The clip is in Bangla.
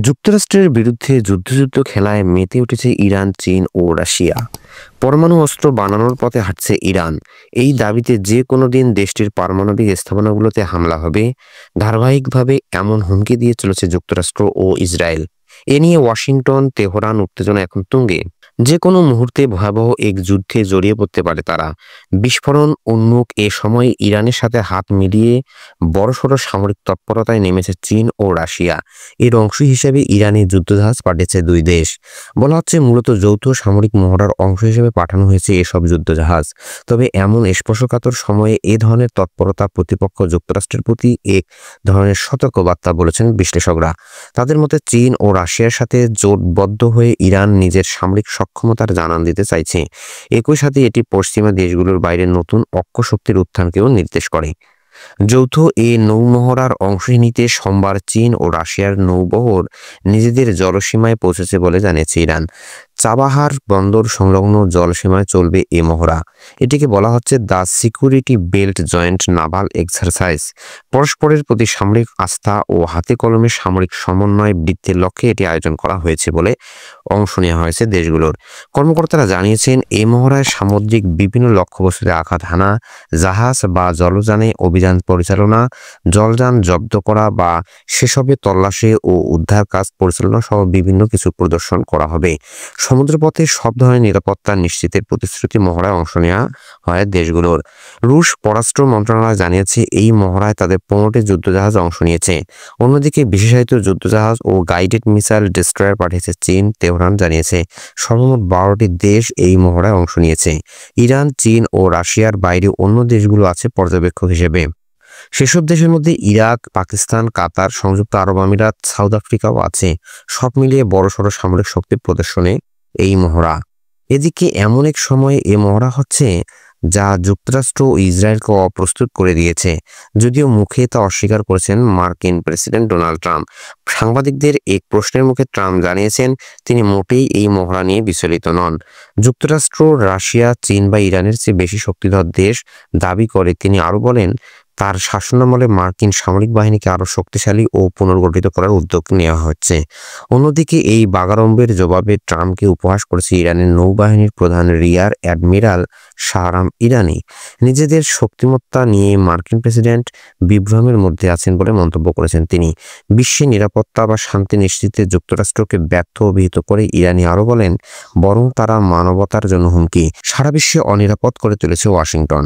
যুক্তরাষ্ট্রের বিরুদ্ধে যুদ্ধ খেলায় মেতে উঠেছে ইরান, চীন ও রাশিয়া। পরমাণু অস্ত্র বানানোর পথে হাঁটছে ইরান। এই দাবিতে যে কোনো দিন দেশটির পারমাণবিক স্থাপনাগুলোতে হামলা হবে। ধারাবাহিকভাবে এমন হুমকি দিয়ে চলেছে যুক্তরাষ্ট্র ও ইসরায়েল। এ নিয়ে ওয়াশিংটন, তেহরান উত্তেজনা এখন তুঙ্গে। যে কোনো মুহূর্তে ভয়াবহ এক যুদ্ধে জড়িয়ে পড়তে পারে তারা। বিস্ফোরণ উন্মুখ এ সময় ইরানের সাথে হাত মিলিয়ে বড়সড় সামরিক তৎপরতায় নেমেছে চীন ও রাশিয়া। এর অংশ হিসেবে ইরানি যুদ্ধজাহাজ পাঠিয়েছে দুই দেশ। বলা হচ্ছে মূলত যৌথ সামরিক মহড়ার অংশ হিসেবে পাঠানো হয়েছে এসব যুদ্ধজাহাজ। তবে এমন স্পর্শকাতর সময়ে এ ধরনের তৎপরতা প্রতিপক্ষ যুক্তরাষ্ট্রের প্রতি এক ধরনের সতর্কবার্তা বলেছেন বিশ্লেষকরা। তাদের মতে চীন ও রাশিয়ার সাথে জোটবদ্ধ হয়ে ইরান নিজের সামরিক সক্ষমতার জানান দিতে চাইছে। একই সাথে এটি পশ্চিমা দেশগুলোর বাইরে নতুন অক্ষশক্তির উত্থানকেও নির্দেশ করে। যৌথ এ নৌমহড়ার অংশ নিতে সোমবার চীন ও রাশিয়ার নৌবহর নিজেদের জলসীমায় পৌঁছেছে বলে জানিয়েছে ইরান। চাবাহার বন্দর সংলগ্ন জলসীমায় চলবে এ মহড়া। এটিকে বলা হচ্ছে the security belt joint naval exercise. পরস্পরের প্রতি সামরিক আস্থা ও হাতে কলমে সামরিক সমন্বয় বৃদ্ধির লক্ষ্যে এটি আয়োজন করা হয়েছে বলে অংশ নেওয়া হয়েছে দেশগুলোর। কর্মকর্তারা জানিয়েছেন এই মহড়ায় সামুদ্রিক বিভিন্ন লক্ষ্যবস্তুতে আঘাত হানা, জাহাজ বা জলযানে অভিযান পরিচালনা, জলযান জব্দ করা বা সেসবে তল্লাশি ও উদ্ধার কাজ পরিচালনা সহ বিভিন্ন কিছু প্রদর্শন করা হবে। সমুদ্রপথে সব ধরনের নিরাপত্তা নিশ্চিতের প্রতিশ্রুতি মহড়ায় অংশ নেওয়া হয় দেশগুলোর। রুশ পররাষ্ট্র মন্ত্রণালয় জানিয়েছে এই মহড়ায় তাদের 15টি যুদ্ধজাহাজ অংশ নিয়েছে। অন্যদিকে বিশেষায়িত যুদ্ধজাহাজ ও গাইডেড মিসাইল ডেস্ট্রয়ার পাঠিয়েছে চীন। তেহরান জানিয়েছে সর্বমোট 12টি দেশ এই মহড়ায় অংশ নিয়েছে। ইরান, চীন ও রাশিয়ার বাইরে অন্য দেশগুলো আছে পর্যবেক্ষক হিসেবে। সেসব দেশের মধ্যে ইরাক, পাকিস্তান, কাতার, সংযুক্ত আরব আমিরাত, সাউথ আফ্রিকাও আছে। সব মিলিয়ে বড়সড় সামরিক শক্তি প্রদর্শনে এই মহড়া। এদিকে এমন এক সময়ে এ মহড়া হচ্ছে যা যুক্তরাষ্ট্র ও ইসরায়েলকে অপ্রস্তুত করে দিয়েছে। যদিও মুখে তা অস্বীকার করেছেন মার্কিন প্রেসিডেন্ট ডোনাল্ড ট্রাম্প। সাংবাদিকদের এক প্রশ্নের মুখে ট্রাম্প জানিয়েছেন তিনি মোটেই এই মহড়া নিয়ে বিচলিত নন। যুক্তরাষ্ট্র, রাশিয়া, চীন বা ইরানের চেয়ে বেশি শক্তিধর দেশ দাবি করে তিনি আরও বলেন তার শাসনামলে মার্কিন সামরিক বাহিনীকে আরও শক্তিশালী ও পুনর্গঠিত করার উদ্যোগ নেওয়া হচ্ছে। অন্যদিকে এই বাগাড়ম্বের জবাবে ট্রাম্পকে উপহাস করেছে ইরানের নৌবাহিনীর প্রধান রিয়ার অ্যাডমিরাল শাহরাম ইরানি। নিজেদের শক্তিমত্তা নিয়ে মার্কিন প্রেসিডেন্ট বিভ্রমের মধ্যে আছেন বলে মন্তব্য করেছেন তিনি। বিশ্বের নিরাপত্তা বা শান্তি নিশ্চিতে যুক্তরাষ্ট্রকে ব্যর্থ অভিহিত করে ইরানি আরও বলেন বরং তারা মানবতার জন্য হুমকি। সারা বিশ্বে অনিরাপদ করে তুলেছে ওয়াশিংটন।